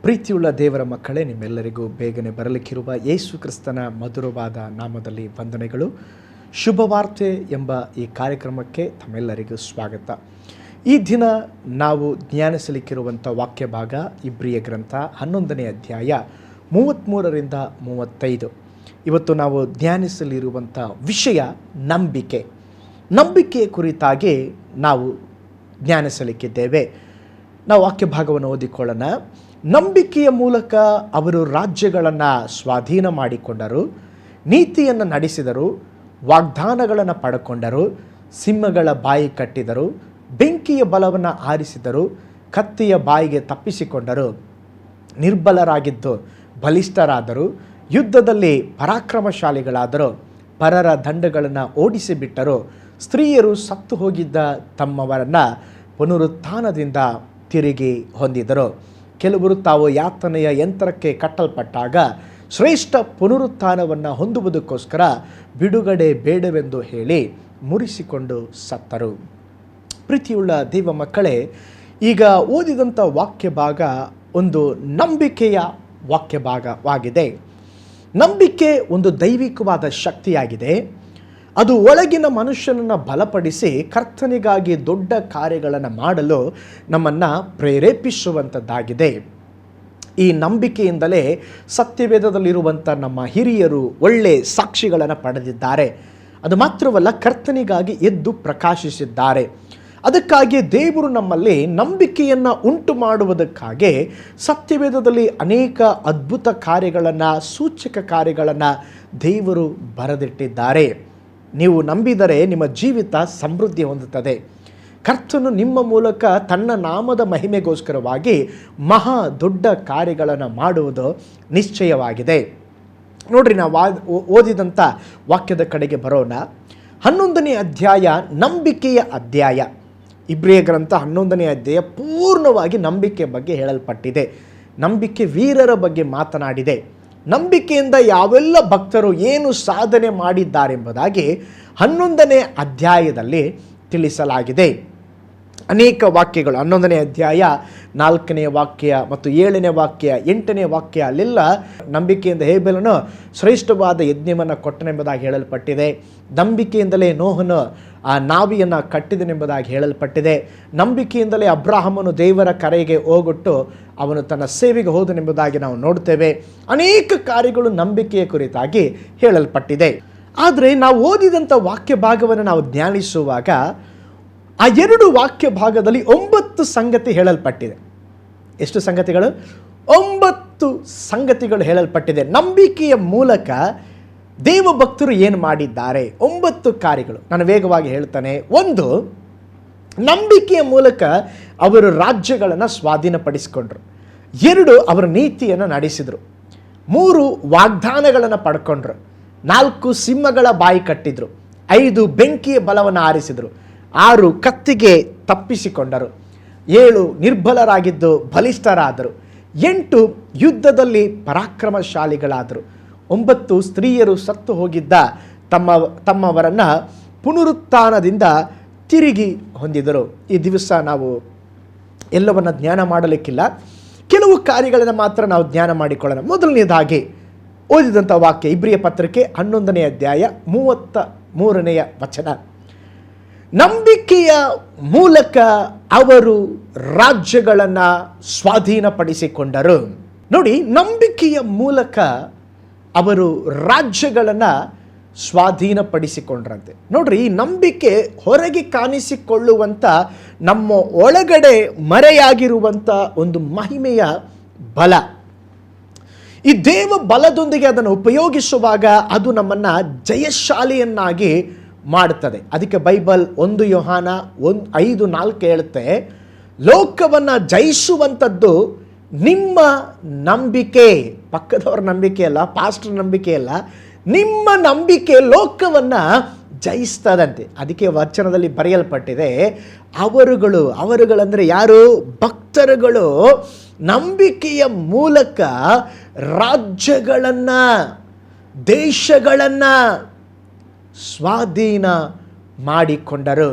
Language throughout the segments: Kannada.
ಪ್ರೀತಿಯುಳ್ಳ ದೇವರ ಮಕ್ಕಳೇ, ನಿಮ್ಮೆಲ್ಲರಿಗೂ ಬೇಗನೆ ಬರಲಿಕ್ಕಿರುವ ಯೇಸು ಕ್ರಿಸ್ತನ ಮಧುರವಾದ ನಾಮದಲ್ಲಿ ವಂದನೆಗಳು. ಶುಭವಾರ್ತೆ ಎಂಬ ಈ ಕಾರ್ಯಕ್ರಮಕ್ಕೆ ತಮ್ಮೆಲ್ಲರಿಗೂ ಸ್ವಾಗತ. ಈ ದಿನ ನಾವು ಧ್ಯಾನಿಸಲಿಕ್ಕಿರುವಂಥ ವಾಕ್ಯ ಭಾಗ ಇಬ್ರಿಯ ಗ್ರಂಥ 11ನೇ ಅಧ್ಯಾಯ 33ರಿಂದ 35. ಇವತ್ತು ನಾವು ಧ್ಯಾನಿಸಲಿರುವಂಥ ವಿಷಯ ನಂಬಿಕೆಯ ಕುರಿತಾಗಿ ನಾವು ಧ್ಯಾನಿಸಲಿಕ್ಕಿದ್ದೇವೆ. ನಾವು ವಾಕ್ಯ ಭಾಗವನ್ನು ಓದಿಕೊಳ್ಳೋಣ. ನಂಬಿಕೆಯ ಮೂಲಕ ಅವರು ರಾಜ್ಯಗಳನ್ನು ಸ್ವಾಧೀನ ಮಾಡಿಕೊಂಡರು, ನೀತಿಯನ್ನು ನಡೆಸಿದರು, ವಾಗ್ದಾನಗಳನ್ನು ಪಡ್ಕೊಂಡರು, ಸಿಂಹಗಳ ಬಾಯಿ ಕಟ್ಟಿದರು, ಬೆಂಕಿಯ ಬಲವನ್ನು ಆರಿಸಿದರು, ಕತ್ತಿಯ ಬಾಯಿಗೆ ತಪ್ಪಿಸಿಕೊಂಡರು, ನಿರ್ಬಲರಾಗಿದ್ದು ಬಲಿಷ್ಠರಾದರು, ಯುದ್ಧದಲ್ಲಿ ಪರಾಕ್ರಮಶಾಲಿಗಳಾದರು, ಪರರ ದಂಡಗಳನ್ನು ಓಡಿಸಿಬಿಟ್ಟರು, ಸ್ತ್ರೀಯರು ಸತ್ತು ಹೋಗಿದ್ದ ತಮ್ಮವರನ್ನು ಪುನರುತ್ಥಾನದಿಂದ ತಿರುಗಿ ಹೊಂದಿದರು. ಕೆಲವರು ತಾವು ಯಾತನೆಯ ಯಂತ್ರಕ್ಕೆ ಕಟ್ಟಲ್ಪಟ್ಟಾಗ ಶ್ರೇಷ್ಠ ಪುನರುತ್ಥಾನವನ್ನು ಹೊಂದುವುದಕ್ಕೋಸ್ಕರ ಬಿಡುಗಡೆ ಬೇಡವೆಂದು ಹೇಳಿ ಮುರಿಸಿಕೊಂಡು ಸತ್ತರು. ಪ್ರೀತಿಯುಳ್ಳ ದೇವ ಮಕ್ಕಳೇ, ಈಗ ಓದಿದಂಥ ವಾಕ್ಯ ಭಾಗ ಒಂದು ನಂಬಿಕೆಯ ವಾಕ್ಯ ಭಾಗವಾಗಿದೆ. ನಂಬಿಕೆ ಒಂದು ದೈವಿಕವಾದ ಶಕ್ತಿಯಾಗಿದೆ. ಅದು ಒಳಗಿನ ಮನುಷ್ಯನನ್ನು ಬಲಪಡಿಸಿ ಕರ್ತನಿಗಾಗಿ ದೊಡ್ಡ ಕಾರ್ಯಗಳನ್ನು ಮಾಡಲು ನಮ್ಮನ್ನು ಪ್ರೇರೇಪಿಸುವಂಥದ್ದಾಗಿದೆ. ಈ ನಂಬಿಕೆಯಿಂದಲೇ ಸತ್ಯವೇದದಲ್ಲಿರುವಂಥ ನಮ್ಮ ಹಿರಿಯರು ಒಳ್ಳೆ ಸಾಕ್ಷಿಗಳನ್ನು ಪಡೆದಿದ್ದಾರೆ. ಅದು ಮಾತ್ರವಲ್ಲ, ಕರ್ತನಿಗಾಗಿ ಎದ್ದು ಪ್ರಕಾಶಿಸಿದ್ದಾರೆ. ಅದಕ್ಕಾಗಿ ದೇವರು ನಮ್ಮಲ್ಲಿ ನಂಬಿಕೆಯನ್ನು ಉಂಟು ಮಾಡುವುದಕ್ಕಾಗಿ ಸತ್ಯವೇದದಲ್ಲಿ ಅನೇಕ ಅದ್ಭುತ ಕಾರ್ಯಗಳನ್ನು, ಸೂಚಕ ಕಾರ್ಯಗಳನ್ನು ದೇವರು ಬರೆದಿಟ್ಟಿದ್ದಾರೆ. ನೀವು ನಂಬಿದರೆ ನಿಮ್ಮ ಜೀವಿತ ಸಮೃದ್ಧಿ ಹೊಂದುತ್ತದೆ. ಕರ್ತನು ನಿಮ್ಮ ಮೂಲಕ ತನ್ನ ನಾಮದ ಮಹಿಮೆಗೋಸ್ಕರವಾಗಿ ಮಹಾ ದೊಡ್ಡ ಕಾರ್ಯಗಳನ್ನು ಮಾಡುವುದು ನಿಶ್ಚಯವಾಗಿದೆ. ನೋಡ್ರಿ, ನಾವು ಓದಿದಂಥ ವಾಕ್ಯದ ಕಡೆಗೆ ಬರೋಣ. 11ನೇ ಅಧ್ಯಾಯ ನಂಬಿಕೆಯ ಅಧ್ಯಾಯ. ಇಬ್ರಿಯ ಗ್ರಂಥ 11ನೇ ಅಧ್ಯಾಯ ಪೂರ್ಣವಾಗಿ ನಂಬಿಕೆ ಬಗ್ಗೆ ಹೇಳಲ್ಪಟ್ಟಿದೆ. ನಂಬಿಕೆ ವೀರರ ಬಗ್ಗೆ ಮಾತನಾಡಿದೆ. ನಂಬಿಕೆಯಿಂದ ಯಾವೆಲ್ಲ ಭಕ್ತರು ಏನು ಸಾಧನೆ ಮಾಡಿದ್ದಾರೆಂಬುದಾಗಿ 11ನೇ ಅಧ್ಯಾಯದಲ್ಲಿ ತಿಳಿಸಲಾಗಿದೆ. ಅನೇಕ ವಾಕ್ಯಗಳು 11ನೇ ಅಧ್ಯಾಯ 4ನೇ ವಾಕ್ಯ ಮತ್ತು 7ನೇ ವಾಕ್ಯ, 8ನೇ ವಾಕ್ಯ, ಅಲ್ಲೆಲ್ಲ ನಂಬಿಕೆಯಿಂದ ಹೇಬೆಲನು ಶ್ರೇಷ್ಠವಾದ ಯಜ್ಞವನ್ನು ಕೊಟ್ಟನೆಂಬುದಾಗಿ ಹೇಳಲ್ಪಟ್ಟಿದೆ. ನಂಬಿಕೆಯಿಂದಲೇ ನೋಹನು ಆ ನಾವಿಯನ್ನು ಕಟ್ಟಿದನೆಂಬುದಾಗಿ ಹೇಳಲ್ಪಟ್ಟಿದೆ. ನಂಬಿಕೆಯಿಂದಲೇ ಅಬ್ರಾಹಮನು ದೇವರ ಕರೆಗೆ ಹೋಗೊಟ್ಟು ಅವನು ತನ್ನ ಸೇವೆಗೆ ಹೋದನೆಂಬುದಾಗಿ ನಾವು ನೋಡ್ತೇವೆ. ಅನೇಕ ಕಾರ್ಯಗಳು ನಂಬಿಕೆಯ ಕುರಿತಾಗಿ ಹೇಳಲ್ಪಟ್ಟಿದೆ. ಆದರೆ ನಾವು ಓದಿದಂಥ ವಾಕ್ಯ ಭಾಗವನ್ನು ನಾವು ಧ್ಯಾನಿಸುವಾಗ ಆ 2 ವಾಕ್ಯ ಭಾಗದಲ್ಲಿ 9 ಸಂಗತಿ ಹೇಳಲ್ಪಟ್ಟಿದೆ. ಎಷ್ಟು ಸಂಗತಿಗಳು? 9 ಸಂಗತಿಗಳು ಹೇಳಲ್ಪಟ್ಟಿದೆ. ನಂಬಿಕೆಯ ಮೂಲಕ ದೇವಭಕ್ತರು ಏನು ಮಾಡಿದ್ದಾರೆ, 9 ಕಾರ್ಯಗಳು. ನಾನು ವೇಗವಾಗಿ ಹೇಳ್ತಾನೆ. 1, ನಂಬಿಕೆಯ ಮೂಲಕ ಅವರು ರಾಜ್ಯಗಳನ್ನು ಸ್ವಾಧೀನಪಡಿಸಿಕೊಂಡ್ರು. 2, ಅವರ ನೀತಿಯನ್ನು ನಡೆಸಿದರು. 3, ವಾಗ್ದಾನಗಳನ್ನು ಪಡ್ಕೊಂಡ್ರು. 4, ಸಿಂಹಗಳ ಬಾಯಿ ಕಟ್ಟಿದ್ರು. 5, ಬೆಂಕಿಯ ಬಲವನ್ನು ಆರಿಸಿದರು. 6, ಕತ್ತಿಗೆ ತಪ್ಪಿಸಿಕೊಂಡರು. 7, ನಿರ್ಬಲರಾಗಿದ್ದು ಬಲಿಷ್ಠರಾದರು. 8, ಯುದ್ಧದಲ್ಲಿ ಪರಾಕ್ರಮಶಾಲಿಗಳಾದರು. 9, ಸ್ತ್ರೀಯರು ಸತ್ತು ಹೋಗಿದ್ದ ತಮ್ಮವರನ್ನು ಪುನರುತ್ಥಾನದಿಂದ ತಿರುಗಿ ಹೊಂದಿದರು. ಈ ದಿವಸ ನಾವು ಎಲ್ಲವನ್ನು ಧ್ಯಾನ ಮಾಡಲಿಕ್ಕಿಲ್ಲ, ಕೆಲವು ಕಾರ್ಯಗಳನ್ನು ಮಾತ್ರ ನಾವು ಧ್ಯಾನ ಮಾಡಿಕೊಳ್ಳೋಣ. ಮೊದಲನೇದಾಗಿ ಓದಿದಂಥ ವಾಕ್ಯ ಇಬ್ರಿಯ ಪತ್ರಿಕೆ 11ನೇ ಅಧ್ಯಾಯ 33ನೇ ವಚನ. ನಂಬಿಕೆಯ ಮೂಲಕ ಅವರು ರಾಜ್ಯಗಳನ್ನು ಸ್ವಾಧೀನಪಡಿಸಿಕೊಂಡರು. ನೋಡಿ, ನಂಬಿಕೆಯ ಮೂಲಕ ಅವರು ರಾಜ್ಯಗಳನ್ನು ಸ್ವಾಧೀನಪಡಿಸಿಕೊಂಡ್ರಂತೆ. ನೋಡ್ರಿ, ಈ ನಂಬಿಕೆ ಹೊರಗೆ ಕಾಣಿಸಿಕೊಳ್ಳುವಂಥ ನಮ್ಮ ಒಳಗಡೆ ಮರೆಯಾಗಿರುವಂಥ ಒಂದು ಮಹಿಮೆಯ ಬಲ. ಈ ದೇವ ಬಲದೊಂದಿಗೆ ಅದನ್ನು ಉಪಯೋಗಿಸುವಾಗ ಅದು ನಮ್ಮನ್ನು ಜಯಶಾಲಿಯನ್ನಾಗಿ ಮಾಡುತ್ತದೆ. ಅದಕ್ಕೆ ಬೈಬಲ್ 1 ಯೋಹಾನ 5:4 ಹೇಳುತ್ತೆ, ಲೋಕವನ್ನು ಜಯಿಸುವಂಥದ್ದು ನಿಮ್ಮ ನಂಬಿಕೆ. ಪಕ್ಕದವ್ರ ನಂಬಿಕೆ ಅಲ್ಲ, ಪಾಸ್ಟರ್ ನಂಬಿಕೆ ಅಲ್ಲ, ನಿಮ್ಮ ನಂಬಿಕೆ ಲೋಕವನ್ನು ಜಯಿಸ್ತದಂತೆ. ಅದಕ್ಕೆ ವಚನದಲ್ಲಿ ಬರೆಯಲ್ಪಟ್ಟಿದೆ, ಅವರುಗಳಂದರೆ ಯಾರು? ಭಕ್ತರುಗಳು ನಂಬಿಕೆಯ ಮೂಲಕ ರಾಜ್ಯಗಳನ್ನು, ದೇಶಗಳನ್ನು ಸ್ವಾಧೀನ ಮಾಡಿಕೊಂಡರು.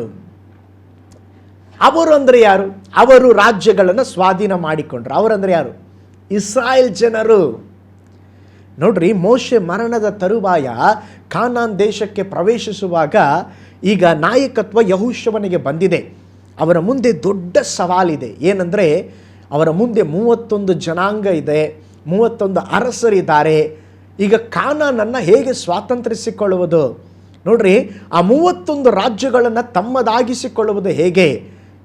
ಅವರು ಅಂದರೆ ಯಾರು? ಅವರು ರಾಜ್ಯಗಳನ್ನು ಸ್ವಾಧೀನ ಮಾಡಿಕೊಂಡ್ರು. ಅವರಂದರೆ ಯಾರು? ಇಸ್ರಾಯೇಲ್ ಜನರು. ನೋಡ್ರಿ, ಮೋಶೆ ಮರಣದ ತರುವಾಯ ಕಾನಾನ್ ದೇಶಕ್ಕೆ ಪ್ರವೇಶಿಸುವಾಗ ಈಗ ನಾಯಕತ್ವ ಯೆಹೋಶುವನಿಗೆ ಬಂದಿದೆ. ಅವರ ಮುಂದೆ ದೊಡ್ಡ ಸವಾಲಿದೆ. ಏನಂದರೆ, ಅವರ ಮುಂದೆ 31 ಜನಾಂಗ ಇದೆ, 31 ಅರಸರಿದ್ದಾರೆ. ಈಗ ಕಾನಾನನ್ನು ಹೇಗೆ ಸ್ವಾತಂತ್ರ್ಯಿಸಿಕೊಳ್ಳುವುದು? ನೋಡ್ರಿ, ಆ 31 ರಾಜ್ಯಗಳನ್ನು ತಮ್ಮದಾಗಿಸಿಕೊಳ್ಳುವುದು ಹೇಗೆ?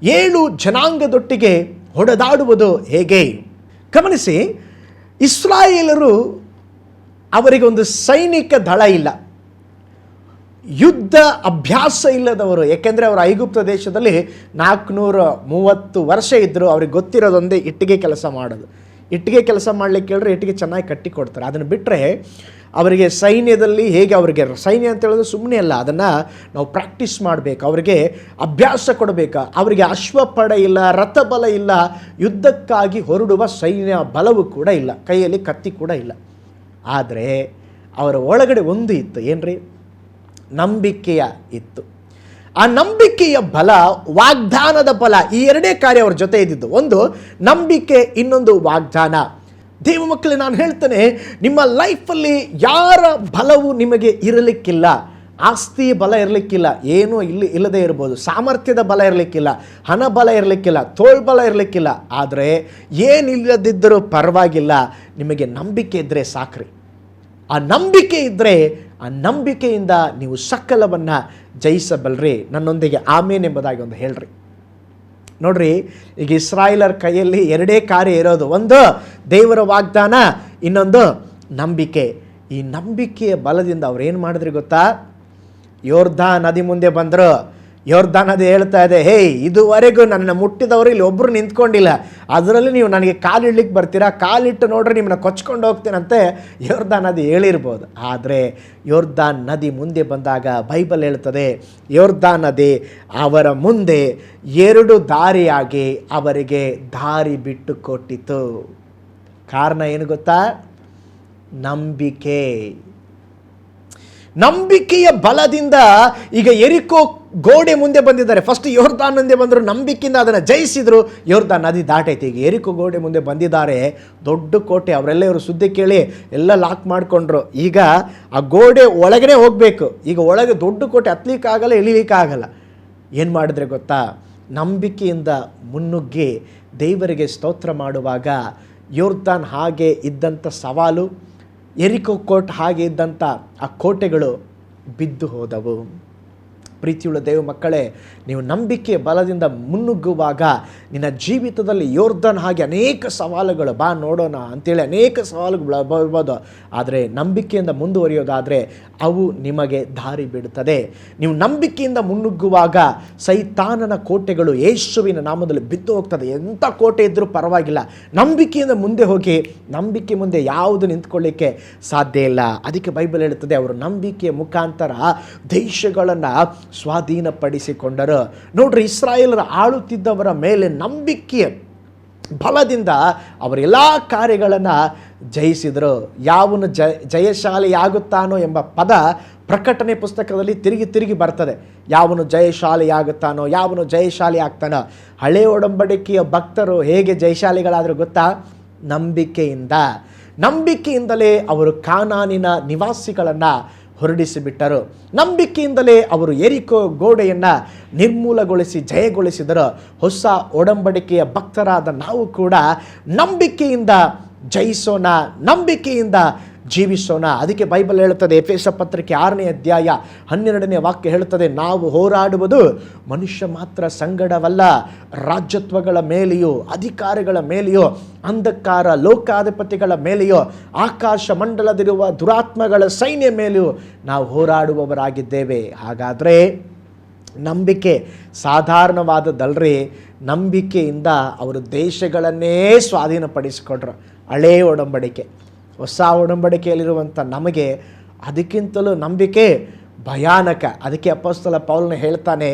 7 ಜನಾಂಗದೊಟ್ಟಿಗೆ ಹೊಡೆದಾಡುವುದು ಹೇಗೆ? ಗಮನಿಸಿ, ಇಸ್ರಾಯೇಲರು ಅವರಿಗೆ ಒಂದು ಸೈನಿಕ ದಳ ಇಲ್ಲ, ಯುದ್ಧ ಅಭ್ಯಾಸ ಇಲ್ಲದವರು. ಏಕೆಂದರೆ ಅವರು ಐಗುಪ್ತ ದೇಶದಲ್ಲಿ 430 ವರ್ಷ ಇದ್ದರು. ಅವ್ರಿಗೆ ಗೊತ್ತಿರೋದೊಂದೇ ಇಟ್ಟಿಗೆ ಕೆಲಸ ಮಾಡೋದು. ಇಟ್ಟಿಗೆ ಕೆಲಸ ಮಾಡಲಿಕ್ಕೆ ಹೇಳಿದ್ರೆ ಇಟ್ಟಿಗೆ ಚೆನ್ನಾಗಿ ಕಟ್ಟಿ ಕೊಡ್ತಾರೆ. ಅದನ್ನು ಬಿಟ್ಟರೆ ಅವರಿಗೆ ಸೈನ್ಯದಲ್ಲಿ ಹೇಗೆ, ಅವರಿಗೆ ಸೈನ್ಯ ಅಂತ ಹೇಳೋದು ಸುಮ್ಮನೆ ಅಲ್ಲ, ಅದನ್ನು ನಾವು ಪ್ರಾಕ್ಟೀಸ್ ಮಾಡಬೇಕು, ಅವರಿಗೆ ಅಭ್ಯಾಸ ಕೊಡಬೇಕು. ಅವರಿಗೆ ಅಶ್ವಪಡೆ ಇಲ್ಲ, ರಥಬಲ ಇಲ್ಲ, ಯುದ್ಧಕ್ಕಾಗಿ ಹೊರಡುವ ಸೈನ್ಯ ಬಲವೂ ಕೂಡ ಇಲ್ಲ, ಕೈಯಲ್ಲಿ ಕತ್ತಿ ಕೂಡ ಇಲ್ಲ. ಆದರೆ ಅವರ ಒಳಗಡೆ ಒಂದು ಇತ್ತು, ಏನ್ರಿ? ನಂಬಿಕೆಯ ಇತ್ತು. ಆ ನಂಬಿಕೆಯ ಬಲ, ವಾಗ್ದಾನದ ಬಲ, ಈ ಎರಡೇ ಕಾರ್ಯ ಅವ್ರ ಜೊತೆ ಇದ್ದಿದ್ದು. ಒಂದು ನಂಬಿಕೆ, ಇನ್ನೊಂದು ವಾಗ್ದಾನ. ದೇವ ಮಕ್ಕಳೇ, ನಾನು ಹೇಳ್ತೇನೆ, ನಿಮ್ಮ ಲೈಫಲ್ಲಿ ಯಾರ ಬಲವು ನಿಮಗೆ ಇರಲಿಕ್ಕಿಲ್ಲ. ಆಸ್ತಿ ಬಲ ಇರಲಿಕ್ಕಿಲ್ಲ, ಏನೂ ಇಲ್ಲದೆ ಇರ್ಬೋದು, ಸಾಮರ್ಥ್ಯದ ಬಲ ಇರಲಿಕ್ಕಿಲ್ಲ, ಹಣ ಬಲ ಇರಲಿಕ್ಕಿಲ್ಲ, ತೋಳ್ಬಲ ಇರಲಿಕ್ಕಿಲ್ಲ. ಆದರೆ ಏನಿಲ್ಲದಿದ್ದರೂ ಪರವಾಗಿಲ್ಲ, ನಿಮಗೆ ನಂಬಿಕೆ ಇದ್ದರೆ ಸಾಕ್ರಿ. ಆ ನಂಬಿಕೆ ಇದ್ದರೆ, ಆ ನಂಬಿಕೆಯಿಂದ ನೀವು ಸಕಲವನ್ನು ಜಯಿಸಬಲ್ರಿ. ನನ್ನೊಂದಿಗೆ ಆಮೇನ್ ಎಂಬುದಾಗಿ ಒಂದು ಹೇಳ್ರಿ. ನೋಡ್ರಿ, ಈಗ ಇಸ್ರಾಯೇಲರ ಕೈಯಲ್ಲಿ ಎರಡೇ ಕಾರ್ಯ ಇರೋದು, ಒಂದು ದೇವರ ವಾಗ್ದಾನ, ಇನ್ನೊಂದು ನಂಬಿಕೆ. ಈ ನಂಬಿಕೆಯ ಬಲದಿಂದ ಅವ್ರು ಏನು ಮಾಡಿದ್ರಿ ಗೊತ್ತಾ? ಯೋರ್ದಾನ್ ನದಿ ಮುಂದೆ ಬಂದರು. ಯೋರ್ದಾನ್ ನದಿ ಹೇಳ್ತಾ ಇದೆ, ಹೇಯ್, ಇದುವರೆಗೂ ನನ್ನ ಮುಟ್ಟಿದವರು ಇಲ್ಲಿ ಒಬ್ಬರು ನಿಂತ್ಕೊಂಡಿಲ್ಲ, ಅದರಲ್ಲಿ ನೀವು ನನಗೆ ಕಾಲಿಡ್ಲಿಕ್ಕೆ ಬರ್ತೀರಾ? ಕಾಲಿಟ್ಟು ನೋಡ್ರಿ, ನಿಮ್ಮನ್ನ ಕೊಚ್ಕೊಂಡು ಹೋಗ್ತೀನಂತೆ ಯೋರ್ದಾನ್ ನದಿ ಹೇಳಿರ್ಬೋದು. ಆದರೆ ಯೋರ್ದಾನ್ ನದಿ ಮುಂದೆ ಬಂದಾಗ ಬೈಬಲ್ ಹೇಳ್ತದೆ, ಯೋರ್ದಾನ್ ನದಿ ಅವರ ಮುಂದೆ 2 ದಾರಿಯಾಗಿ ಅವರಿಗೆ ದಾರಿ ಬಿಟ್ಟು ಕೊಟ್ಟಿತು. ಕಾರಣ ಏನು ಗೊತ್ತಾ? ನಂಬಿಕೆ. ನಂಬಿಕೆಯ ಬಲದಿಂದ ಈಗ ಯೆರಿಕೋ ಗೋಡೆ ಮುಂದೆ ಬಂದಿದ್ದಾರೆ. ಫಸ್ಟ್ ಯೋರ್ದಾನ್ ಮುಂದೆ ಬಂದರು, ನಂಬಿಕೆಯಿಂದ ಅದನ್ನು ಜಯಿಸಿದ್ರು, ಯೋರ್ದಾನ್ ನದಿ ದಾಟೈತಿ. ಈಗ ಯೆರಿಕೋ ಗೋಡೆ ಮುಂದೆ ಬಂದಿದ್ದಾರೆ, ದೊಡ್ಡ ಕೋಟೆ. ಅವರೆಲ್ಲ ಇವರು ಸುದ್ದಿ ಕೇಳಿ ಎಲ್ಲ ಲಾಕ್ ಮಾಡಿಕೊಂಡ್ರು. ಈಗ ಆ ಗೋಡೆ ಒಳಗಡೆ ಹೋಗಬೇಕು. ಈಗ ಒಳಗೆ ದೊಡ್ಡ ಕೋಟೆ, ಹತ್ತಲಿಕ್ಕಾಗಲ್ಲ, ಇಳಿಲಿಕ್ಕಾಗಲ್ಲ. ಏನು ಮಾಡಿದ್ರೆ ಗೊತ್ತಾ? ನಂಬಿಕೆಯಿಂದ ಮುನ್ನುಗ್ಗಿ ದೇವರಿಗೆ ಸ್ತೋತ್ರ ಮಾಡುವಾಗ ಯೋರ್ದಾನ್ ಹಾಗೆ ಇದ್ದಂಥ ಸವಾಲು, ಯೆರಿಕೋ ಕೋಟೆ ಹಾಗೆ ಇದ್ದಂಥ ಆ ಕೋಟೆಗಳು ಬಿದ್ದು ಹೋದವು. ಪ್ರೀತಿಯುಳ್ಳ ದೇವ ಮಕ್ಕಳೇ, ನೀವು ನಂಬಿಕೆಯ ಬಲದಿಂದ ಮುನ್ನುಗ್ಗುವಾಗ ನಿನ್ನ ಜೀವಿತದಲ್ಲಿ ಯೋರ್ದಾನ್ ಹಾಗೆ ಅನೇಕ ಸವಾಲುಗಳು, ಬಾ ನೋಡೋಣ ಅಂತೇಳಿ ಅನೇಕ ಸವಾಲುಗಳು ಬರ್ಬೋದು. ಆದರೆ ನಂಬಿಕೆಯಿಂದ ಮುಂದುವರಿಯೋದಾದರೆ ಅವು ನಿಮಗೆ ದಾರಿ ಬಿಡುತ್ತದೆ. ನೀವು ನಂಬಿಕೆಯಿಂದ ಮುನ್ನುಗ್ಗುವಾಗ ಸೈತಾನನ ಕೋಟೆಗಳು ಯೇಸುವಿನ ನಾಮದಲ್ಲಿ ಬಿದ್ದು ಹೋಗ್ತದೆ. ಎಂಥ ಕೋಟೆ ಇದ್ದರೂ ಪರವಾಗಿಲ್ಲ, ನಂಬಿಕೆಯಿಂದ ಮುಂದೆ ಹೋಗಿ. ನಂಬಿಕೆ ಮುಂದೆ ಯಾವುದು ನಿಂತ್ಕೊಳ್ಳಿಕ್ಕೆ ಸಾಧ್ಯ ಇಲ್ಲ. ಅದಕ್ಕೆ ಬೈಬಲ್ ಹೇಳುತ್ತದೆ, ಅವರು ನಂಬಿಕೆಯ ಮುಖಾಂತರ ದೇಶಗಳನ್ನು ಸ್ವಾಧೀನಪಡಿಸಿಕೊಂಡರು. ನೋಡ್ರಿ, ಇಸ್ರಾಯೇಲರ ಆಳುತ್ತಿದ್ದವರ ಮೇಲೆ ನಂಬಿಕೆಯ ಬಲದಿಂದ ಅವರೆಲ್ಲ ಕಾರ್ಯಗಳನ್ನು ಜಯಿಸಿದರು. ಯಾವನು ಜಯಶಾಲಿಯಾಗುತ್ತಾನೋ ಎಂಬ ಪದ ಪ್ರಕಟಣೆ ಪುಸ್ತಕದಲ್ಲಿ ತಿರುಗಿ ಬರ್ತದೆ. ಯಾವನು ಜಯಶಾಲಿಯಾಗುತ್ತಾನೋ, ಯಾವನು ಜಯಶಾಲಿ ಆಗ್ತಾನೋ. ಹಳೆ ಒಡಂಬಡಿಕೆಯ ಭಕ್ತರು ಹೇಗೆ ಜಯಶಾಲಿಗಳಾದರೂ ಗೊತ್ತಾ? ನಂಬಿಕೆಯಿಂದಲೇ ಅವರು ಕಾನಾನಿನ ನಿವಾಸಿಗಳನ್ನು ಹೊರಡಿಸಿಬಿಟ್ಟರು. ನಂಬಿಕೆಯಿಂದಲೇ ಅವರು ಯೆರಿಕೋ ಗೋಡೆಯನ್ನು ನಿರ್ಮೂಲಗೊಳಿಸಿ ಜಯಗೊಳಿಸಿದರು. ಹೊಸ ಒಡಂಬಡಿಕೆಯ ಭಕ್ತರಾದ ನಾವು ಕೂಡ ನಂಬಿಕೆಯಿಂದ ಜಯಿಸೋಣ, ನಂಬಿಕೆಯಿಂದ ಜೀವಿಸೋಣ. ಅದಕ್ಕೆ ಬೈಬಲ್ ಹೇಳುತ್ತದೆ, ಎಫೆಸ ಪತ್ರಿಕೆ 6ನೇ ಅಧ್ಯಾಯ 12ನೇ ವಾಕ್ಯ ಹೇಳುತ್ತದೆ, ನಾವು ಹೋರಾಡುವುದು ಮನುಷ್ಯ ಮಾತ್ರ ಸಂಗಡವಲ್ಲ, ರಾಜ್ಯತ್ವಗಳ ಮೇಲೆಯೋ, ಅಧಿಕಾರಿಗಳ ಮೇಲೆಯೋ, ಅಂಧಕಾರ ಲೋಕಾಧಿಪತಿಗಳ ಮೇಲೆಯೋ, ಆಕಾಶ ಮಂಡಲದಿರುವ ದುರಾತ್ಮಗಳ ಸೈನ್ಯ ಮೇಲೆಯೂ ನಾವು ಹೋರಾಡುವವರಾಗಿದ್ದೇವೆ. ಹಾಗಾದರೆ ನಂಬಿಕೆ ಸಾಧಾರಣವಾದದ್ದಲ್ರಿ. ನಂಬಿಕೆಯಿಂದ ಅವರು ದೇಶಗಳನ್ನೇ ಸ್ವಾಧೀನಪಡಿಸಿಕೊಂಡ್ರು. ಹಳೇ ಒಡಂಬಡಿಕೆ, ಹೊಸ ಒಡಂಬಡಿಕೆಯಲ್ಲಿರುವಂಥ ನಮಗೆ ಅದಕ್ಕಿಂತಲೂ ನಂಬಿಕೆ ಭಯಾನಕ. ಅದಕ್ಕೆ ಅಪೊಸ್ತಲ ಪೌಲನು ಹೇಳ್ತಾನೆ,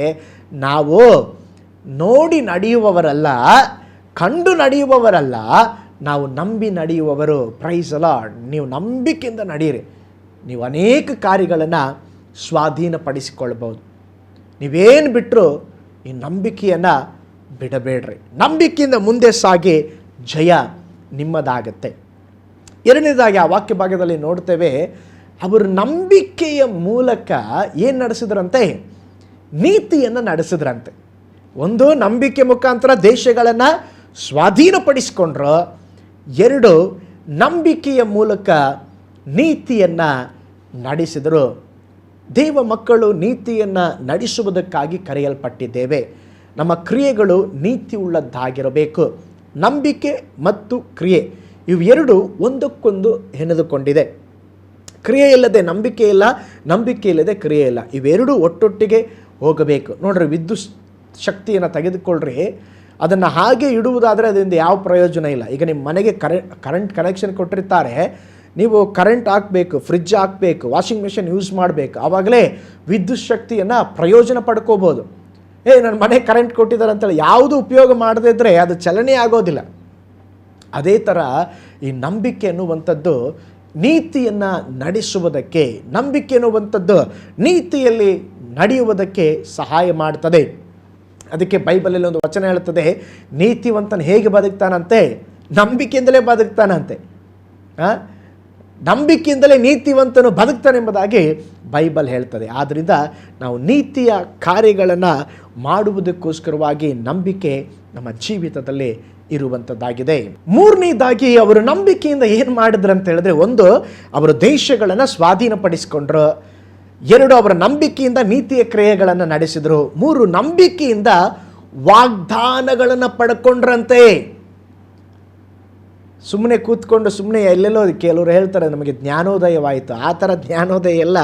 ನಾವು ನೋಡಿ ನಡೆಯುವವರಲ್ಲ, ಕಂಡು ನಡೆಯುವವರಲ್ಲ, ನಾವು ನಂಬಿ ನಡೆಯುವವರು. Praise the lord. ನೀವು ನಂಬಿಕೆಯಿಂದ ನಡೆಯಿರಿ, ನೀವು ಅನೇಕ ಕಾರ್ಯಗಳನ್ನು ಸ್ವಾಧೀನಪಡಿಸಿಕೊಳ್ಬೋದು. ನೀವೇನು ಬಿಟ್ಟರು ಈ ನಂಬಿಕೆಯನ್ನು ಬಿಡಬೇಡ್ರಿ. ನಂಬಿಕೆಯಿಂದ ಮುಂದೆ ಸಾಗಿ ಜಯ ನಿಮ್ಮದಾಗತ್ತೆ. ಎರಡನೇದಾಗಿ ಆ ವಾಕ್ಯ ಭಾಗದಲ್ಲಿ ನೋಡ್ತೇವೆ, ಅವರು ನಂಬಿಕೆಯ ಮೂಲಕ ಏನು ನಡೆಸಿದ್ರಂತೆ? ನೀತಿಯನ್ನು ನಡೆಸಿದ್ರಂತೆ. ಒಂದು, ನಂಬಿಕೆ ಮುಖಾಂತರ ದೇಶಗಳನ್ನು ಸ್ವಾಧೀನಪಡಿಸಿಕೊಂಡ್ರು. ಎರಡು, ನಂಬಿಕೆಯ ಮೂಲಕ ನೀತಿಯನ್ನು ನಡೆಸಿದರು. ದೇವ ಮಕ್ಕಳು ನೀತಿಯನ್ನು ನಡೆಸುವುದಕ್ಕಾಗಿ ಕರೆಯಲ್ಪಟ್ಟಿದ್ದೇವೆ. ನಮ್ಮ ಕ್ರಿಯೆಗಳು ನೀತಿ ಉಳ್ಳದ್ದಾಗಿರಬೇಕು. ನಂಬಿಕೆ ಮತ್ತು ಕ್ರಿಯೆ ಇವೆರಡು ಒಂದಕ್ಕೊಂದು ಹೆಣೆದುಕೊಂಡಿದೆ. ಕ್ರಿಯೆ ಇಲ್ಲದೆ ನಂಬಿಕೆ ಇಲ್ಲ, ನಂಬಿಕೆ ಇಲ್ಲದೆ ಕ್ರಿಯೆ ಇಲ್ಲ. ಇವೆರಡೂ ಒಟ್ಟೊಟ್ಟಿಗೆ ಹೋಗಬೇಕು. ನೋಡ್ರಿ, ವಿದ್ಯುತ್ ಶಕ್ತಿಯನ್ನು ತೆಗೆದುಕೊಳ್ಳ್ರಿ, ಅದನ್ನು ಹಾಗೆ ಇಡುವುದಾದರೆ ಅದರಿಂದ ಯಾವ ಪ್ರಯೋಜನ ಇಲ್ಲ. ಈಗ ನಿಮ್ಮ ಮನೆಗೆ ಕರೆಂಟ್ ಕನೆಕ್ಷನ್ ಕೊಟ್ಟಿರ್ತಾರೆ, ನೀವು ಕರೆಂಟ್ ಹಾಕಬೇಕು, ಫ್ರಿಜ್ ಹಾಕಬೇಕು, ವಾಷಿಂಗ್ ಮಿಷಿನ್ ಯೂಸ್ ಮಾಡಬೇಕು, ಆವಾಗಲೇ ವಿದ್ಯುತ್ ಶಕ್ತಿಯನ್ನು ಪ್ರಯೋಜನ ಪಡ್ಕೋಬೋದು. ನನ್ನ ಮನೆ ಕರೆಂಟ್ ಕೊಟ್ಟಿದ್ದಾರೆ ಅಂತೇಳಿ ಯಾವುದು ಉಪಯೋಗ ಮಾಡದೇ ಇದ್ದರೆ ಅದು ಚಲನೆ ಆಗೋದಿಲ್ಲ. ಅದೇ ಥರ ಈ ನಂಬಿಕೆ ಅನ್ನುವಂಥದ್ದು ನೀತಿಯನ್ನು ನಡೆಸುವುದಕ್ಕೆ, ನಂಬಿಕೆ ಅನ್ನುವಂಥದ್ದು ನೀತಿಯಲ್ಲಿ ನಡೆಯುವುದಕ್ಕೆ ಸಹಾಯ ಮಾಡ್ತದೆ. ಅದಕ್ಕೆ ಬೈಬಲಲ್ಲಿ ಒಂದು ವಚನ ಹೇಳ್ತದೆ, ನೀತಿವಂತನು ಹೇಗೆ ಬದುಕ್ತಾನಂತೆ? ನಂಬಿಕೆಯಿಂದಲೇ ಬದುಕ್ತಾನಂತೆ. ನಂಬಿಕೆಯಿಂದಲೇ ನೀತಿವಂತನು ಬದುಕ್ತಾನೆಂಬುದಾಗಿ ಬೈಬಲ್ ಹೇಳ್ತದೆ. ಆದ್ದರಿಂದ ನಾವು ನೀತಿಯ ಕಾರ್ಯಗಳನ್ನು ಮಾಡುವುದಕ್ಕೋಸ್ಕರವಾಗಿ ನಂಬಿಕೆ ನಮ್ಮ ಜೀವಿತದಲ್ಲಿ ಇರುವಂಥದ್ದಾಗಿದೆ. ಮೂರನೇದಾಗಿ ಅವರು ನಂಬಿಕೆಯಿಂದ ಏನು ಮಾಡಿದ್ರು ಅಂತ ಹೇಳಿದ್ರೆ, ಒಂದು, ಅವರು ದೇಶಗಳನ್ನು ಸ್ವಾಧೀನಪಡಿಸಿಕೊಂಡ್ರು. ಎರಡು, ಅವರ ನಂಬಿಕೆಯಿಂದ ನೀತಿಯ ಕ್ರಿಯೆಗಳನ್ನು ನಡೆಸಿದರು. ಮೂರು, ನಂಬಿಕೆಯಿಂದ ವಾಗ್ದಾನಗಳನ್ನು ಪಡ್ಕೊಂಡ್ರಂತೆ. ಸುಮ್ಮನೆ ಕೂತ್ಕೊಂಡು ಸುಮ್ಮನೆ ಎಲ್ಲೆಲ್ಲೋ ಕೆಲವರು ಹೇಳ್ತಾರೆ ನಮಗೆ ಜ್ಞಾನೋದಯವಾಯಿತು. ಆ ಥರ ಜ್ಞಾನೋದಯ ಎಲ್ಲ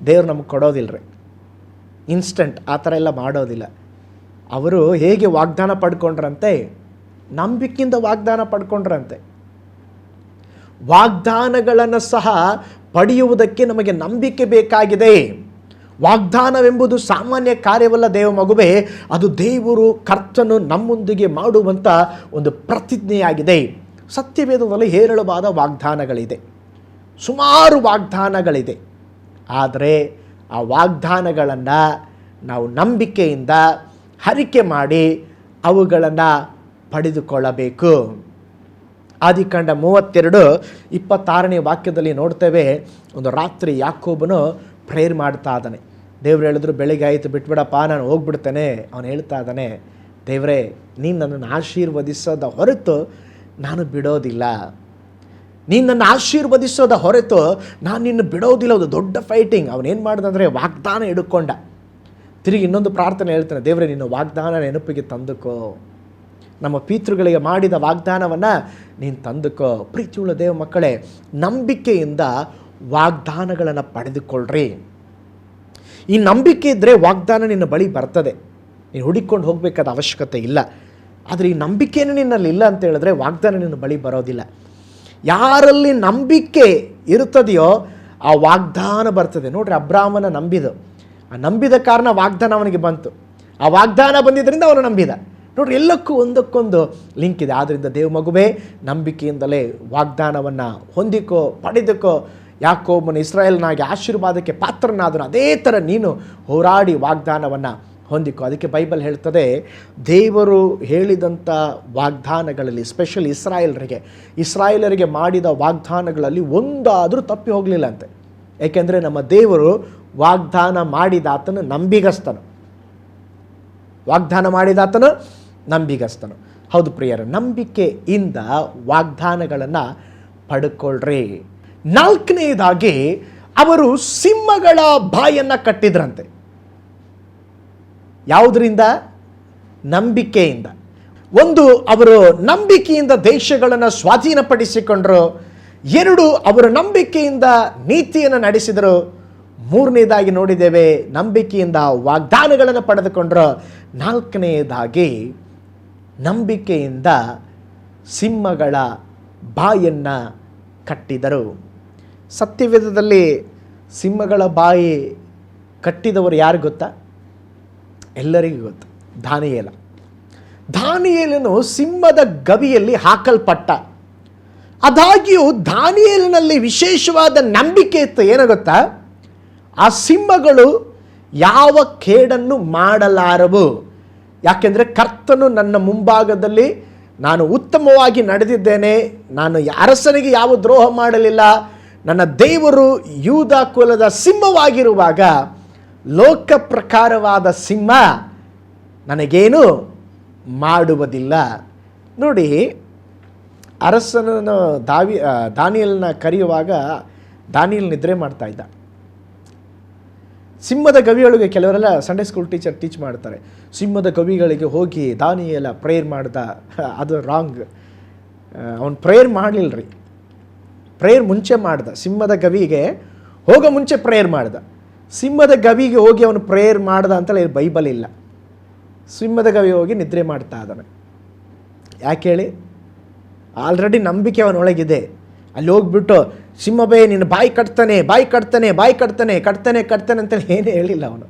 ದೇವ್ರು ನಮಗೆ ಕೊಡೋದಿಲ್ಲ ರೀ, ಇನ್ಸ್ಟಂಟ್ ಆ ಥರ ಎಲ್ಲ ಮಾಡೋದಿಲ್ಲ. ಅವರು ಹೇಗೆ ವಾಗ್ದಾನ ಪಡ್ಕೊಂಡ್ರಂತೆ? ನಂಬಿಕೆಯಿಂದ ವಾಗ್ದಾನ ಪಡ್ಕೊಂಡ್ರಂತೆ. ವಾಗ್ದಾನಗಳನ್ನು ಸಹ ಪಡೆಯುವುದಕ್ಕೆ ನಮಗೆ ನಂಬಿಕೆ ಬೇಕಾಗಿದೆ. ವಾಗ್ದಾನವೆಂಬುದು ಸಾಮಾನ್ಯ ಕಾರ್ಯವಲ್ಲ ದೇವ ಮಗುವೆ, ಅದು ದೇವರು ಕರ್ತನು ನಮ್ಮೊಂದಿಗೆ ಮಾಡುವಂಥ ಒಂದು ಪ್ರತಿಜ್ಞೆಯಾಗಿದೆ. ಸತ್ಯವೇದದಲ್ಲಿ ಹೇರಳವಾದ ವಾಗ್ದಾನಗಳಿದೆ, ಸುಮಾರು ವಾಗ್ದಾನಗಳಿದೆ. ಆದರೆ ಆ ವಾಗ್ದಾನಗಳನ್ನು ನಾವು ನಂಬಿಕೆಯಿಂದ ಹರಿಕೆ ಮಾಡಿ ಅವುಗಳನ್ನು ಪಡೆದುಕೊಳ್ಳಬೇಕು. ಆದಿಕಾಂಡ 32:26 ವಾಕ್ಯದಲ್ಲಿ ನೋಡ್ತೇವೆ, ಒಂದು ರಾತ್ರಿ ಯಾಕೋಬನು ಪ್ರೇಯರ್ ಮಾಡ್ತಾ ಇದ್ದಾನೆ. ದೇವ್ರು ಹೇಳಿದ್ರು, ಬೆಳಿಗ್ಗೆ ಆಯಿತು ಬಿಟ್ಬಿಡಪ್ಪ, ನಾನು ಹೋಗ್ಬಿಡ್ತೇನೆ. ಅವನು ಹೇಳ್ತಾ ಇದ್ದಾನೆ, ದೇವರೇ ನೀನು ನನ್ನನ್ನು ಆಶೀರ್ವದಿಸೋದ ಹೊರತು ನಾನು ಬಿಡೋದಿಲ್ಲ, ನೀನು ನನ್ನ ಆಶೀರ್ವದಿಸೋದ ಹೊರತು ನಾನು ನಿನ್ನ ಬಿಡೋದಿಲ್ಲ. ಒಂದು ದೊಡ್ಡ ಫೈಟಿಂಗ್. ಅವನೇನು ಮಾಡ್ದಂದರೆ ವಾಗ್ದಾನ ಹಿಡ್ಕೊಂಡ. ತಿರುಗಿ ಇನ್ನೊಂದು ಪ್ರಾರ್ಥನೆ ಹೇಳ್ತಾನೆ, ದೇವರೇ ನಿನ್ನ ವಾಗ್ದಾನ ನೆನಪಿಗೆ ತಂದುಕೋ, ನಮ್ಮ ಪಿತೃಗಳಿಗೆ ಮಾಡಿದ ವಾಗ್ದಾನವನ್ನು ನೀನು ತಂದುಕೋ. ಪ್ರೀತಿಯುಳ್ಳ ದೇವ ಮಕ್ಕಳೇ, ನಂಬಿಕೆಯಿಂದ ವಾಗ್ದಾನಗಳನ್ನು ಪಡೆದುಕೊಳ್ಳ್ರಿ. ಈ ನಂಬಿಕೆ ಇದ್ದರೆ ವಾಗ್ದಾನ ನಿನ್ನ ಬಳಿ ಬರ್ತದೆ, ನೀನು ಹುಡುಕೊಂಡು ಹೋಗಬೇಕಾದ ಅವಶ್ಯಕತೆ ಇಲ್ಲ. ಆದರೆ ಈ ನಂಬಿಕೆನೇ ನಿನ್ನಲ್ಲಿ ಇಲ್ಲ ಅಂತ ಹೇಳಿದ್ರೆ ವಾಗ್ದಾನ ನಿನ್ನ ಬಳಿ ಬರೋದಿಲ್ಲ. ಯಾರಲ್ಲಿ ನಂಬಿಕೆ ಇರುತ್ತದೆಯೋ ಆ ವಾಗ್ದಾನ ಬರ್ತದೆ. ನೋಡ್ರಿ, ಅಬ್ರಾಮನ ನಂಬಿದ, ಆ ನಂಬಿದ ಕಾರಣ ವಾಗ್ದಾನ ಅವನಿಗೆ ಬಂತು. ಆ ವಾಗ್ದಾನ ಬಂದಿದ್ದರಿಂದ ಅವನು ನಂಬಿದ. ನೋಡ್ರಿ, ಎಲ್ಲಕ್ಕೂ ಒಂದಕ್ಕೊಂದು ಲಿಂಕ್ ಇದೆ. ಆದ್ದರಿಂದ ದೇವ ಮಗುವೇ, ನಂಬಿಕೆಯಿಂದಲೇ ವಾಗ್ದಾನವನ್ನು ಹೊಂದಿಕೋ, ಪಡೆದುಕೋ. ಯಾಕೋಬನು ಇಸ್ರಾಯೇಲ್ನಾಗಿ ಆಶೀರ್ವಾದಕ್ಕೆ ಪಾತ್ರನಾದನು, ಅದೇ ಥರ ನೀನು ಹೋರಾಡಿ ವಾಗ್ದಾನವನ್ನು ಹೊಂದಿಕೋ. ಅದಕ್ಕೆ ಬೈಬಲ್ ಹೇಳ್ತದೆ, ದೇವರು ಹೇಳಿದಂಥ ವಾಗ್ದಾನಗಳಲ್ಲಿ, ಸ್ಪೆಷಲ್ ಇಸ್ರಾಯೇಲರಿಗೆ ಮಾಡಿದ ವಾಗ್ದಾನಗಳಲ್ಲಿ ಒಂದಾದರೂ ತಪ್ಪಿ ಹೋಗಲಿಲ್ಲ ಅಂತೆ. ಏಕೆಂದರೆ ನಮ್ಮ ದೇವರು ವಾಗ್ದಾನ ಮಾಡಿದಾತನು ನಂಬಿಗಸ್ತನು, ವಾಗ್ದಾನ ಮಾಡಿದಾತನು ನಂಬಿಗಸ್ತನು. ಹೌದು ಪ್ರಿಯರ, ನಂಬಿಕೆಯಿಂದ ವಾಗ್ದಾನಗಳನ್ನು ಪಡ್ಕೊಳ್ರಿ. ನಾಲ್ಕನೆಯದಾಗಿ, ಅವರು ಸಿಂಹಗಳ ಬಾಯನ್ನು ಕಟ್ಟಿದ್ರಂತೆ. ಯಾವುದರಿಂದ? ನಂಬಿಕೆಯಿಂದ. ಒಂದು, ಅವರು ನಂಬಿಕೆಯಿಂದ ದೇಶಗಳನ್ನು ಸ್ವಾಧೀನಪಡಿಸಿಕೊಂಡರು. ಎರಡು, ಅವರು ನಂಬಿಕೆಯಿಂದ ನೀತಿಯನ್ನು ನಡೆಸಿದರು. ಮೂರನೇದಾಗಿ ನೋಡಿದ್ದೇವೆ, ನಂಬಿಕೆಯಿಂದ ವಾಗ್ದಾನಗಳನ್ನು ಪಡೆದುಕೊಂಡರು. ನಾಲ್ಕನೆಯದಾಗಿ, ನಂಬಿಕೆಯಿಂದ ಸಿಂಹಗಳ ಬಾಯನ್ನು ಕಟ್ಟಿದರು. ಸತ್ಯವೇದದಲ್ಲಿ ಸಿಂಹಗಳ ಬಾಯಿ ಕಟ್ಟಿದವರು ಯಾರು ಗೊತ್ತಾ? ಎಲ್ಲರಿಗೂ ಗೊತ್ತು, ದಾನಿಯೇಲನು ಸಿಂಹದ ಗವಿಯಲ್ಲಿ ಹಾಕಲ್ಪಟ್ಟ. ಆದಾಗ್ಯೂ ದಾನಿಯೇಲನಲ್ಲಿ ವಿಶೇಷವಾದ ನಂಬಿಕೆ ಇತ್ತು. ಏನೋ ಗೊತ್ತಾ? ಆ ಸಿಂಹಗಳು ಯಾವ ಕೇಡನ್ನು ಮಾಡಲಾರವು, ಯಾಕೆಂದರೆ ಕರ್ತನು ನನ್ನ ಮುಂಭಾಗದಲ್ಲಿ ನಾನು ಉತ್ತಮವಾಗಿ ನಡೆದಿದ್ದೇನೆ, ನಾನು ಅರಸನಿಗೆ ಯಾವ ದ್ರೋಹ ಮಾಡಲಿಲ್ಲ, ನನ್ನ ದೇವರು ಯೂದ ಕುಲದ ಸಿಂಹವಾಗಿರುವಾಗ ಲೋಕ ಪ್ರಕಾರವಾದ ಸಿಂಹ ನನಗೇನು ಮಾಡುವುದಿಲ್ಲ. ನೋಡಿ, ಅರಸನನ್ನು ದಾನಿಯೇಲನ ಕರೆಯುವಾಗ ದಾನಿಯೇಲ್ ನಿದ್ರೆ ಮಾಡ್ತಾ ಇದ್ದ. ಸಿಂಹದ ಗವಿಯೊಳಗೆ ಕೆಲವರೆಲ್ಲ ಸಂಡೇ ಸ್ಕೂಲ್ ಟೀಚ್ ಮಾಡ್ತಾರೆ, ಸಿಂಹದ ಗವಿಗಳಿಗೆ ಹೋಗಿ ದಾನಿಯೇಲ ಪ್ರೇಯರ್ ಮಾಡ್ದ. ಅದು ರಾಂಗ್. ಅವನು ಪ್ರೇಯರ್ ಮಾಡಲಿಲ್ಲ ರೀ. ಪ್ರೇಯರ್ ಮುಂಚೆ ಮಾಡ್ದ. ಸಿಂಹದ ಗವಿಗೆ ಹೋಗೋ ಮುಂಚೆ ಪ್ರೇಯರ್ ಮಾಡ್ದ. ಸಿಂಹದ ಗವಿಗೆ ಹೋಗಿ ಅವನು ಪ್ರೇಯರ್ ಮಾಡ್ದ ಅಂತಲೇ ಬೈಬಲ್ ಇಲ್ಲ. ಸಿಂಹದ ಗವಿ ಹೋಗಿ ನಿದ್ರೆ ಮಾಡ್ತಾ ಇದ್ದಾನೆ. ಯಾಕೆ ಹೇಳಿ? ಆಲ್ರೆಡಿ ನಂಬಿಕೆ ಅವನೊಳಗಿದೆ. ಅಲ್ಲಿ ಹೋಗ್ಬಿಟ್ಟು ಸಿಂಹಬೇ ನಿನ್ನ ಬಾಯಿ ಕಟ್ತಾನೆ ಅಂತೇಳಿ ಏನೇ ಹೇಳಿಲ್ಲ. ಅವನು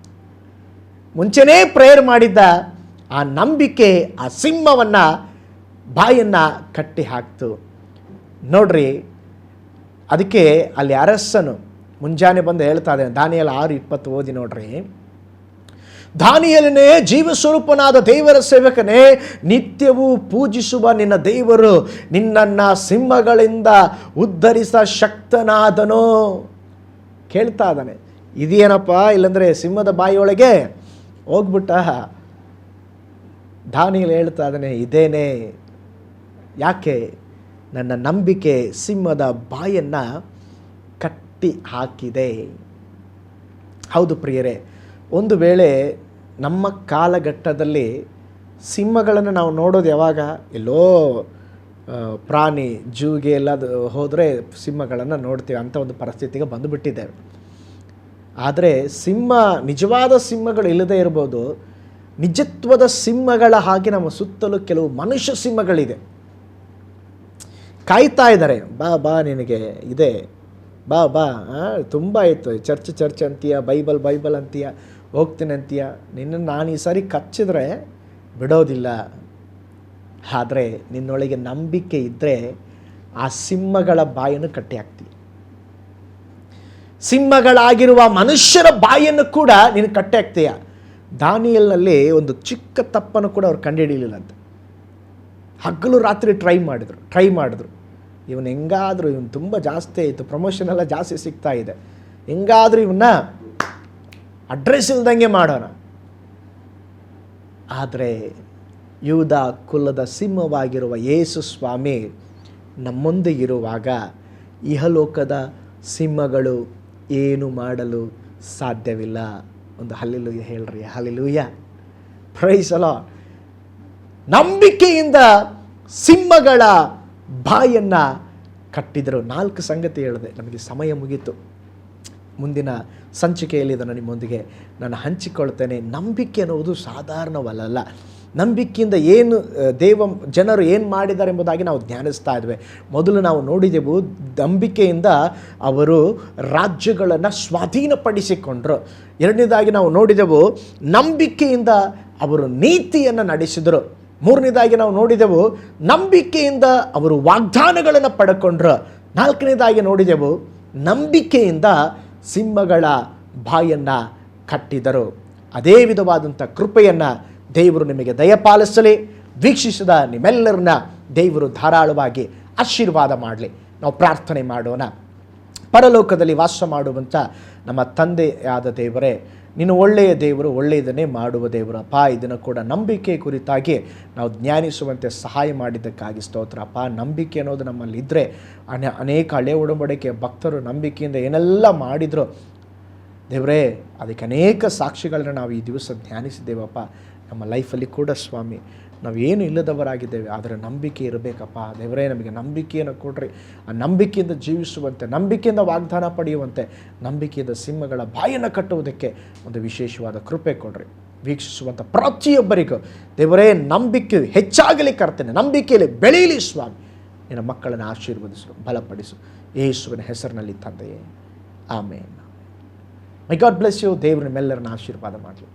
ಮುಂಚೆನೇ ಪ್ರೇಯರ್ ಮಾಡಿದ್ದ. ಆ ನಂಬಿಕೆ ಆ ಸಿಂಹವನ್ನು ಬಾಯನ್ನು ಕಟ್ಟಿ ಹಾಕ್ತು. ನೋಡ್ರಿ, ಅದಕ್ಕೆ ಅಲ್ಲಿ ಅರಸನು ಮುಂಜಾನೆ ಬಂದು ಹೇಳ್ತಾ ಇದ್ದಾನೆ, ದಾನಿಯೇಲ 6:20 ಓದಿ ನೋಡ್ರಿ. ದಾನಿಯೇಲನೇ, ಜೀವಸ್ವರೂಪನಾದ ದೇವರ ಸೇವಕನೇ, ನಿತ್ಯವೂ ಪೂಜಿಸುವ ನಿನ್ನ ದೇವರು ನಿನ್ನನ್ನು ಸಿಂಹಗಳಿಂದ ಉದ್ಧರಿಸ ಶಕ್ತನಾದನೋ. ಕೇಳ್ತಾ ಇದ್ದಾನೆ, ಇದೇನಪ್ಪ? ಇಲ್ಲಾಂದರೆ ಸಿಂಹದ ಬಾಯಿಯೊಳಗೆ ಹೋಗ್ಬಿಟ್ಟ? ದಾನಿಯೇಲ ಹೇಳ್ತಾ ಇದ್ದಾನೆ, ಇದೇನೇ. ಯಾಕೆ? ನನ್ನ ನಂಬಿಕೆ ಸಿಂಹದ ಬಾಯನ್ನು ಕಟ್ಟಿ ಹಾಕಿದೆ. ಹೌದು ಪ್ರಿಯರೇ, ಒಂದು ವೇಳೆ ನಮ್ಮ ಕಾಲಘಟ್ಟದಲ್ಲಿ ಸಿಂಹಗಳನ್ನು ನಾವು ನೋಡೋದು ಯಾವಾಗ? ಎಲ್ಲೋ ಪ್ರಾಣಿ ಜೂಗೆ ಎಲ್ಲ ಹೋದರೆ ಸಿಂಹಗಳನ್ನು ನೋಡ್ತೀವಿ, ಅಂಥ ಒಂದು ಪರಿಸ್ಥಿತಿಗೆ ಬಂದುಬಿಟ್ಟಿದ್ದೇವೆ. ಆದರೆ ಸಿಂಹ, ನಿಜವಾದ ಸಿಂಹಗಳು ಇಲ್ಲದೇ ಇರ್ಬೋದು, ನಿಜತ್ವದ ಸಿಂಹಗಳ ಹಾಗೆ ನಮ್ಮ ಸುತ್ತಲೂ ಕೆಲವು ಮನುಷ್ಯ ಸಿಂಹಗಳಿದೆ. ಕಾಯ್ತಾ ಇದ್ದಾರೆ, ಬಾ ನಿನಗೆ ಇದೆ, ಬಾ ತುಂಬ ಆಯಿತು, ಚರ್ಚ್ ಅಂತೀಯ, ಬೈಬಲ್ ಅಂತೀಯ, ಹೋಗ್ತೀನಿ ಅಂತೀಯ, ನಿನ್ನನ್ನು ನಾನು ಈ ಸಾರಿ ಕಚ್ಚಿದ್ರೆ ಬಿಡೋದಿಲ್ಲ. ಆದರೆ ನಿನ್ನೊಳಗೆ ನಂಬಿಕೆ ಇದ್ದರೆ ಆ ಸಿಂಹಗಳ ಬಾಯನ್ನು ಕಟ್ಟಿ ಹಾಕ್ತೀವಿ. ಸಿಂಹಗಳಾಗಿರುವ ಮನುಷ್ಯರ ಬಾಯನ್ನು ಕೂಡ ನೀನು ಕಟ್ಟಿ ಹಾಕ್ತೀಯ. ದಾನಿಯೇಲನಲ್ಲಿ ಒಂದು ಚಿಕ್ಕ ತಪ್ಪನ್ನು ಕೂಡ ಅವ್ರು ಕಂಡುಹಿಡಿಯಲಿಲ್ಲಂತೆ. ಹಗಲು ರಾತ್ರಿ ಟ್ರೈ ಮಾಡಿದ್ರು. ಇವನು ಹೆಂಗಾದರೂ, ಇವನು ತುಂಬ ಜಾಸ್ತಿ ಆಯಿತು, ಪ್ರಮೋಷನ್ ಎಲ್ಲ ಜಾಸ್ತಿ ಸಿಗ್ತಾ ಇದೆ, ಹೆಂಗಾದರೂ ಇವನ್ನ ಅಡ್ರೆಸ್ ಇಲ್ದಂಗೆ ಮಾಡೋಣ. ಆದರೆ ಯೂದ ಕುಲದ ಸಿಂಹವಾಗಿರುವ ಯೇಸು ಸ್ವಾಮಿ ನಮ್ಮೊಂದಿಗಿರುವಾಗ ಇಹಲೋಕದ ಸಿಂಹಗಳು ಏನು ಮಾಡಲು ಸಾಧ್ಯವಿಲ್ಲ. ಒಂದು ಹಲ್ಲೆಲೂಯಾ ಹೇಳ್ರಿ, ಹಲ್ಲೆಲೂಯಾ, ಪ್ರೈಸ್ ದಿ ಲಾರ್ಡ್. ನಂಬಿಕೆಯಿಂದ ಸಿಂಹಗಳ ಬಾಯನ್ನು ಕಟ್ಟಿದರು. 4 ಸಂಗತಿ ಹೇಳಿದೆ. ನಮಗೆ ಸಮಯ ಮುಗೀತು. ಮುಂದಿನ ಸಂಚಿಕೆಯಲ್ಲಿ ಇದನ್ನು ನಿಮ್ಮೊಂದಿಗೆ ನಾನು ಹಂಚಿಕೊಳ್ತೇನೆ. ನಂಬಿಕೆ ಅನ್ನುವುದು ಸಾಧಾರಣವಲ್ಲ. ನಂಬಿಕೆಯಿಂದ ಏನು ಜನರು ಏನು ಮಾಡಿದ್ದಾರೆ ಎಂಬುದಾಗಿ ನಾವು ಧ್ಯಾನಿಸ್ತಾ ಇದ್ವಿ. ಮೊದಲು ನಾವು ನೋಡಿದೆವು, ನಂಬಿಕೆಯಿಂದ ಅವರು ರಾಜ್ಯಗಳನ್ನು ಸ್ವಾಧೀನಪಡಿಸಿಕೊಂಡ್ರು. ಎರಡನೇದಾಗಿ ನಾವು ನೋಡಿದೆವು, ನಂಬಿಕೆಯಿಂದ ಅವರು ನೀತಿಯನ್ನು ನಡೆಸಿದರು. ಮೂರನೇದಾಗಿ ನಾವು ನೋಡಿದೆವು, ನಂಬಿಕೆಯಿಂದ ಅವರು ವಾಗ್ದಾನಗಳನ್ನು ಪಡ್ಕೊಂಡ್ರು. ನಾಲ್ಕನೇದಾಗಿ ನೋಡಿದೆವು, ನಂಬಿಕೆಯಿಂದ ಸಿಂಹಗಳ ಬಾಯನ್ನು ಕಟ್ಟಿದರು. ಅದೇ ವಿಧವಾದಂಥ ಕೃಪೆಯನ್ನು ದೇವರು ನಿಮಗೆ ದಯಪಾಲಿಸಲಿ. ವೀಕ್ಷಿಸಿದ ನಿಮ್ಮೆಲ್ಲರನ್ನ ದೇವರು ಧಾರಾಳವಾಗಿ ಆಶೀರ್ವಾದ ಮಾಡಲಿ. ನಾವು ಪ್ರಾರ್ಥನೆ ಮಾಡೋಣ. ಪರಲೋಕದಲ್ಲಿ ವಾಸ ಮಾಡುವಂಥ ನಮ್ಮ ತಂದೆಯಾದ ದೇವರೇ, ನೀನು ಒಳ್ಳೆಯ ದೇವರು, ಒಳ್ಳೆಯದನ್ನೇ ಮಾಡುವ ದೇವರು ಅಪ್ಪ. ಇದನ್ನು ಕೂಡ ನಂಬಿಕೆ ಕುರಿತಾಗಿ ನಾವು ಜ್ಞಾನಿಸುವಂತೆ ಸಹಾಯ ಮಾಡಿದ್ದಕ್ಕಾಗಿ ಸ್ತೋತ್ರ ಅಪ್ಪ. ನಂಬಿಕೆ ಅನ್ನೋದು ನಮ್ಮಲ್ಲಿ ಇದ್ದರೆ ಅನೇಕ ಹಳೆಯ ಒಡಂಬಡಿಕೆ ಭಕ್ತರು ನಂಬಿಕೆಯಿಂದ ಏನೆಲ್ಲ ಮಾಡಿದ್ರು ದೇವರೇ, ಅದಕ್ಕೆ ಅನೇಕ ಸಾಕ್ಷಿಗಳನ್ನ ನಾವು ಈ ದಿವಸ ಧ್ಯಾನಿಸಿದ್ದೇವಪ್ಪ. ನಮ್ಮ ಲೈಫಲ್ಲಿ ಕೂಡ ಸ್ವಾಮಿ ನಾವೇನು ಇಲ್ಲದವರಾಗಿದ್ದೇವೆ, ಆದರೆ ನಂಬಿಕೆ ಇರಬೇಕಪ್ಪ ದೇವರೇ. ನಮಗೆ ನಂಬಿಕೆಯನ್ನು ಕೊಡ್ರಿ. ಆ ನಂಬಿಕೆಯಿಂದ ಜೀವಿಸುವಂತೆ, ನಂಬಿಕೆಯಿಂದ ವಾಗ್ದಾನ ಪಡೆಯುವಂತೆ, ನಂಬಿಕೆಯಿಂದ ಸಿಂಹಗಳ ಬಾಯನ್ನು ಕಟ್ಟುವುದಕ್ಕೆ ಒಂದು ವಿಶೇಷವಾದ ಕೃಪೆ ಕೊಡ್ರಿ. ವೀಕ್ಷಿಸುವಂಥ ಪ್ರತಿಯೊಬ್ಬರಿಗೂ ದೇವರೇ ನಂಬಿಕೆ ಹೆಚ್ಚಾಗಲಿ ಕರ್ತೇನೆ, ನಂಬಿಕೆಯಲ್ಲಿ ಬೆಳೆಯಲಿ ಸ್ವಾಮಿ. ನಿನ್ನ ಮಕ್ಕಳನ್ನು ಆಶೀರ್ವದಿಸು, ಬಲಪಡಿಸು, ಯೇಸುವಿನ ಹೆಸರಿನಲ್ಲಿ ತಂದೆಯೇ, ಆಮೇನ್. ಮೈ ಗಾಡ್ ಬ್ಲೆಸ್ ಯು. ದೇವರು ನಿಮ್ಮೆಲ್ಲರನ್ನ ಆಶೀರ್ವಾದ ಮಾಡಲಿ.